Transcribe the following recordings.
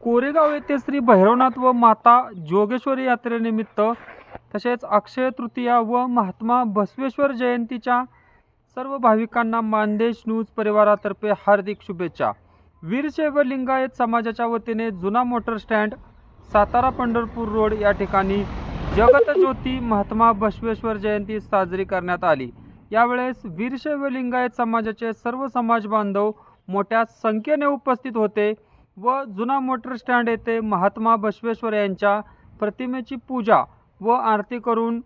कोरेगाव येथे श्री भैरवनाथ व माता जोगेश्वरी यात्रेनिमित्त तसेच अक्षय तृतीया व महात्मा बसवेश्वर जयंतीच्या सर्व भाविकांना मानदेश न्यूज परिवारातर्फे हार्दिक शुभेच्छा। वीरशैव लिंगायत समाजाच्या वतीने जुना motor stand Satara Pandharpur road या ठिकाणी जगतज्योती महात्मा बसवेश्वर जयंती साजरी करण्यात आली। यावेळेस वीरशैव लिंगायत समाजाचे सर्व समाज बांधव मोठ्या संख्येने उपस्थित होते व जुना मोटर स्टँड येथे महात्मा बसवेश्वर यांच्या प्रतिमेची पूजा व आरती करून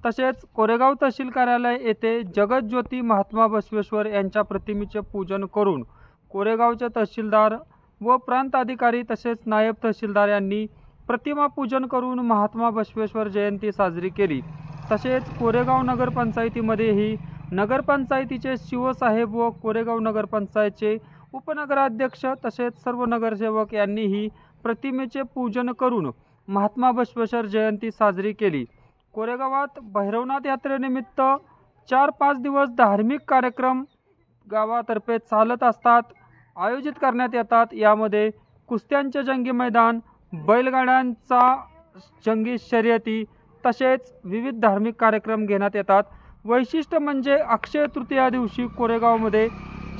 तसेच कोरेगाव तहसील कार्यालय येथे जगतज्योती महात्मा बसवेश्वर यांच्या प्रतिमेचे पूजन करून कोरेगावचे तहसीलदार व प्रांत अधिकारी तसेच नायब तहसीलदार यांनी प्रतिमा पूजन करून महात्मा बसवेश्वर जयंती साजरी केली। तसेच कोरेगाव नगरपंचायतीमध्येही नगरपंचायतीचे शिवसाहेब व कोरेगाव नगरपंचायतचे उपनगराध्यक्ष तसेच सर्व नगरसेवक यांनीही प्रतिमेचे पूजन करून महात्मा बसवेश्वर जयंती साजरी केली। कोरेगावात भैरवनाथ यात्रेनिमित्त 4-5 दिवस धार्मिक कार्यक्रम गावातर्फे चालत असतात आयोजित करण्यात येतात। यामध्ये कुस्त्यांचे जंगी मैदान, बैलगाड्यांचा जंगी शर्यती तसेच विविध धार्मिक कार्यक्रम घेण्यात येतात। वैशिष्ट्य म्हणजे अक्षय तृतीया दिवशी कोरेगावमध्ये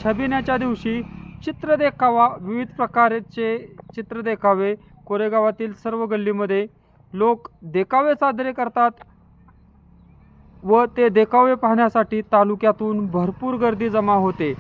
छबिन्याच्या दिवशी चित्र देखावा, विविध प्रकारचे चित्र देखावे कोरेगावातील सर्व गल्लीमध्ये लोक देखावे साजरे करतात व ते देखावे पाहण्यासाठी तालुक्यातून भरपूर गर्दी जमा होते।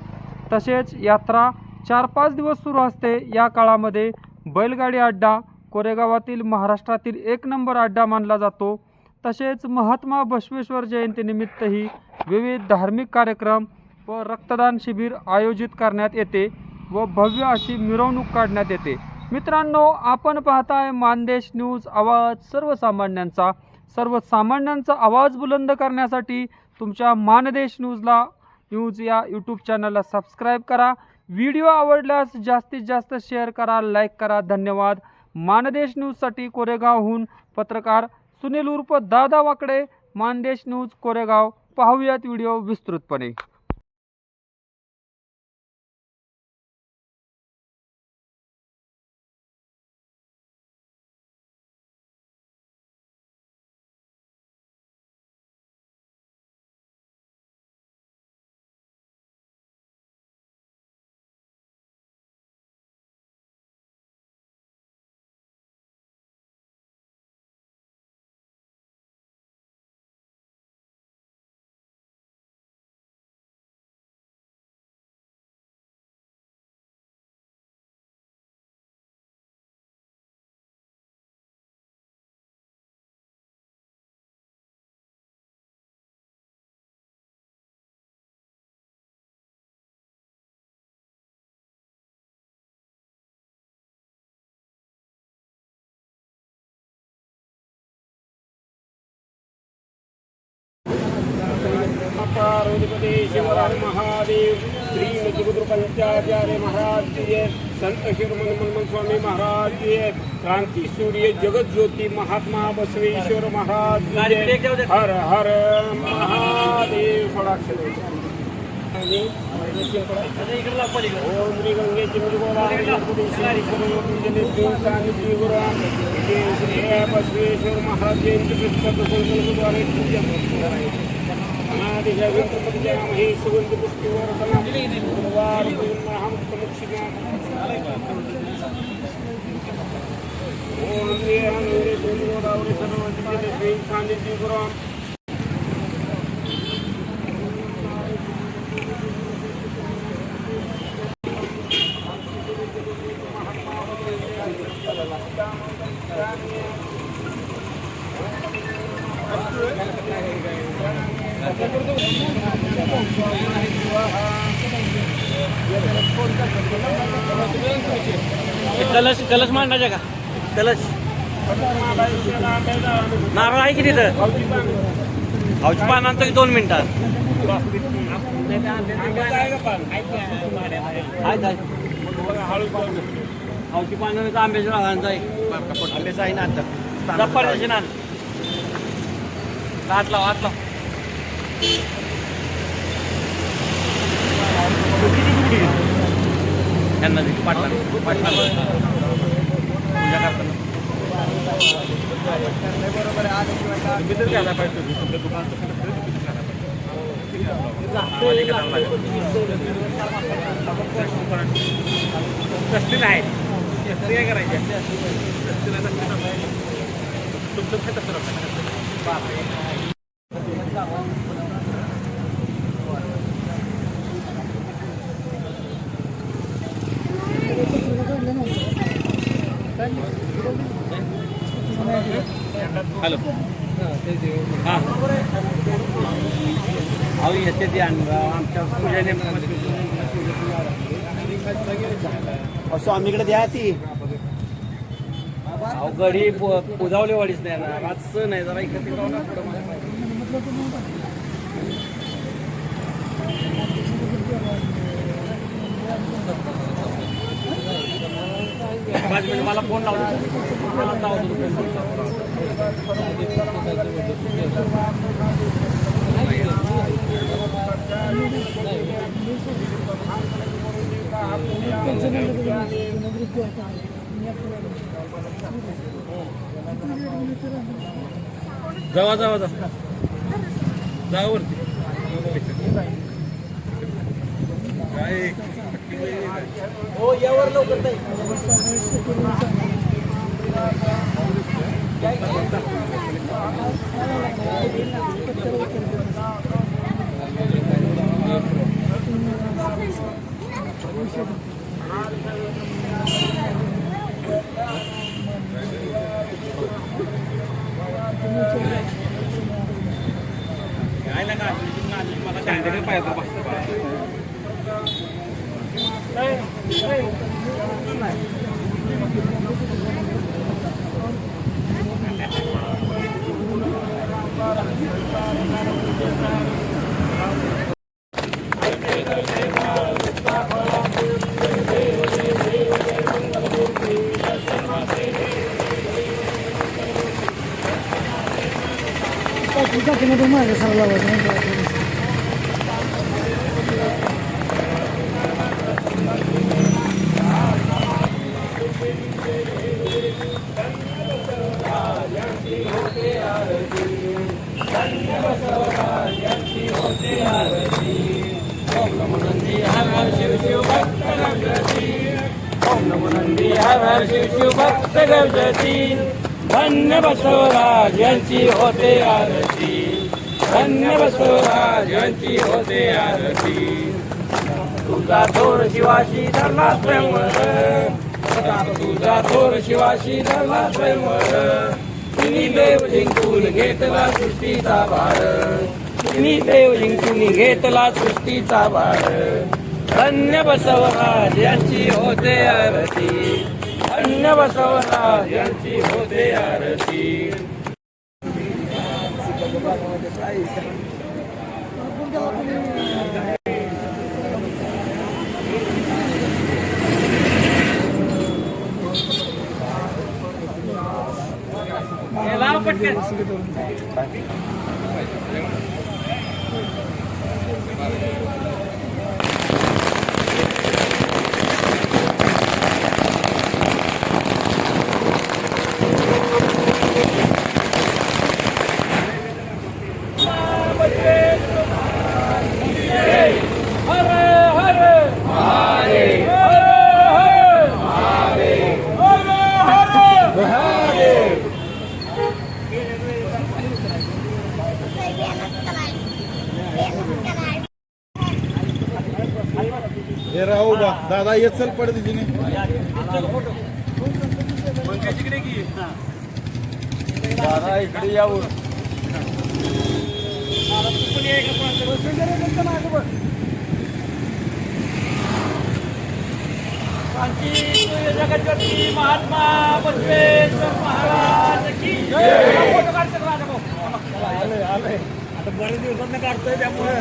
तसेच यात्रा 4-5 दिवस सुरू असते। या काळामध्ये बैलगाडी अड्डा कोरेगावातील महाराष्ट्रातील 1 नंबर अड्डा मानला जातो। तसेच महात्मा बसवेश्वर जयंतीनिमित्तही विविध धार्मिक कार्यक्रम व रक्तदान शिबिर आयोजित करण्यात येते व भव्य अशी मिरवणूक काढण्यात येते। मित्रांनो, आपण पाहताय मानदेश न्यूज, आवाज सर्वसामान्यांचा। सर्वसामान्यांचा आवाज बुलंद करण्यासाठी तुमच्या मानदेश न्यूज या यूट्यूब चॅनलला सबस्क्राईब करा। व्हिडिओ आवडल्यास जास्तीत जास्त शेअर करा, लाईक करा। धन्यवाद। मानदेश न्यूजसाठी कोरेगावहून पत्रकार सुनील उर्फ दादा वाकडे, मानदेश न्यूज कोरेगाव। पाहूयात व्हिडिओ विस्तृतपणे। पार्वतीपते शिवर महादेव श्री नजगुरु पंचाचार्य महाराज जी, संत शिरोमणी मनमोहन स्वामी महाराज जी, क्रांति सूर्य जगत ज्योति महात्मा बसवेश्वर महाराज जी, हर हर महादेव। ओम श्री गंगे बसवेश्वर महाराज जयंती द्वारे हे सुगंध पुष्टीवर कलश मांडायचा का? कलश नारळ आहे की तिथं? खाऊची पान आणतो की 2 मिनिटात? खाऊची पान आंब्याच्या रागांचा आंब्याचा आहे ना आता जपारची ना हात लाव हात लाव त्यांना पाटला हॅलो हां अहो येते ते आमच्या पूजेने स्वामीकडे द्या ती अहो गडी पुजावले वाडीच नाही ना आज नाही जरा इकडे पाच मिनिट मला फोन लावला मला जावा जावा जा जावा वरती काय हो यावर लवकर नाही काय ना का मला सांगितलं पाहिजे धन्य बसवराज यांची होते आरती धन्य बसवराज यांची होते आरती तुझा थोर शिवाशी धरला स्वयंवर तुझा थोर शिवाशी धरला स्वयंवर तिन्ही देव जिंकून घेतला सृष्टीचा भार तिन्ही देव जिंकून घेतला सृष्टीचा भार धन्य बसवराज यांची होते आरती धन्य बसवराज यांची होते आरती लाव पटकन राहू बा दादा येत चल पडते तिने दादा इकडे यावं जगज्योती महात्मा बसवेश्वर महाराज की आले आता बरेच दिवसांना काढतोय त्यामुळे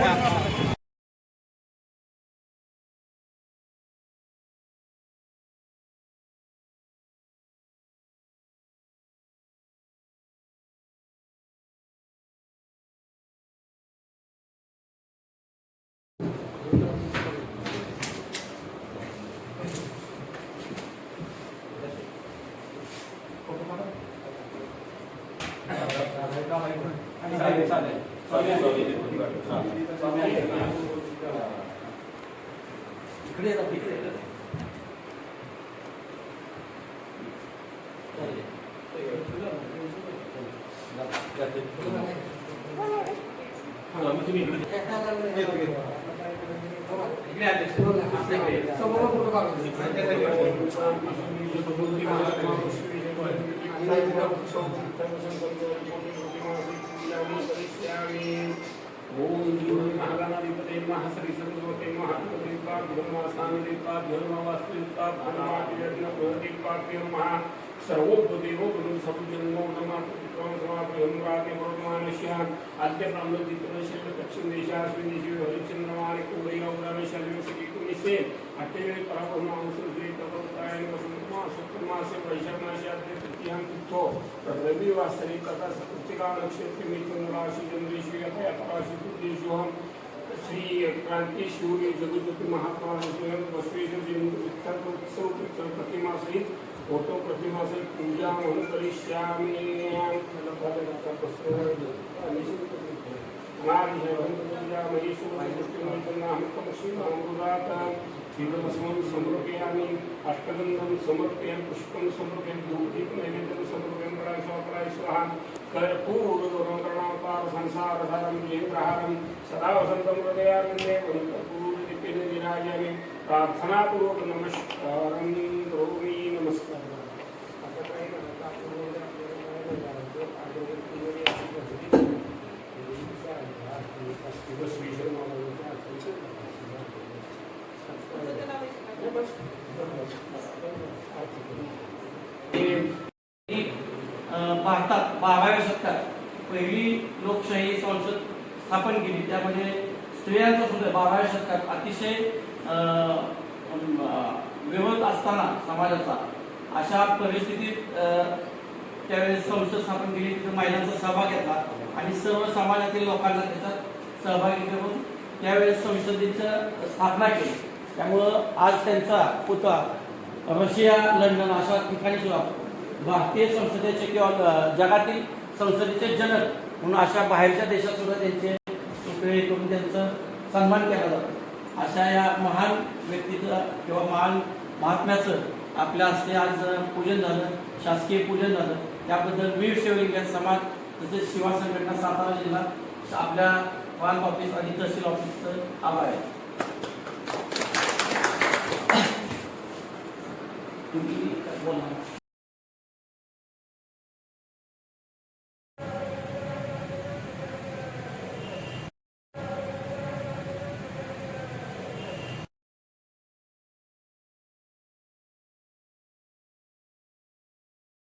सर्वोपदेवो गुरु सबजन्मो नमः समाप्रियं रागे वर्तमानस्याम् आद्य ब्रह्मजितरशेल दक्षिण देशास्मिन् देशे हरिचन्द्रमाणि कुवैरौरामे शल्यसखि कुनिसे अट्टेले परब्रह्मांसुद्रे तपत्रायण वसन्तमासे वैशाखमासे आद्य तृतीयां तिथो रविवासरे तथा कृत्तिका नक्षत्रे मिथुन राशि चन्द्रेषु यथा राशि तुदेशोहम श्री क्रांति सूर्य जगज्योति महात्मा बसवेश्वर जयंती उत्सव प्रतिमा सहित फोटो प्रतिमा सहित पूजा हम करिष्यामि समर्पयामि अष्टगंधं समर्पयामि पुष्पं समर्पयामि धूपदीप नैवेद्यं समर्पयामि प्राय स्वाहा कर्पूरगौरवकर्णावतार संसारसारं जयेन्द्रहारं सदा वसन्तं हृदयारण्ये कर्पूरदीपेन विराजयामि प्रार्थनापूर्वक नमस्कारं करोमि नमस्कार भारतात 12व्या शतकात पहिली लोकशाही संसद स्थापन केली. त्यामध्ये स्त्रियांचा सुद्धा 12व्या शतकात अतिशय विरोध असताना समाजाचा अशा परिस्थितीत त्यावेळेस संसद स्थापन केली. तिथे महिलांचा सहभाग घेतला आणि सर्व समाजातील लोकांना त्याच्यात सहभागी करून त्यावेळेस संसदेची स्थापना केली. त्यामुळं आज त्यांचा पुतळा रशिया, लंडन अशा ठिकाणी सुद्धा भारतीय संसदेचे किंवा जगातील संसदेचे जनक म्हणून अशा बाहेरच्या देशात सुद्धा त्यांचे पुतळे करून त्यांचा सन्मान केला जातो. अशा या महान व्यक्तीचं किंवा महान महात्म्याचं आपल्या हस्ते आज पूजन झालं, शासकीय पूजन झालं. त्याबद्दल वीर शैवलिंग समाज तसेच शिवा संघटना सातारा जिल्हा आपल्या प्रांत ऑफिस आणि तहसील ऑफिसचं आभार आहे. तुम्ही बोला.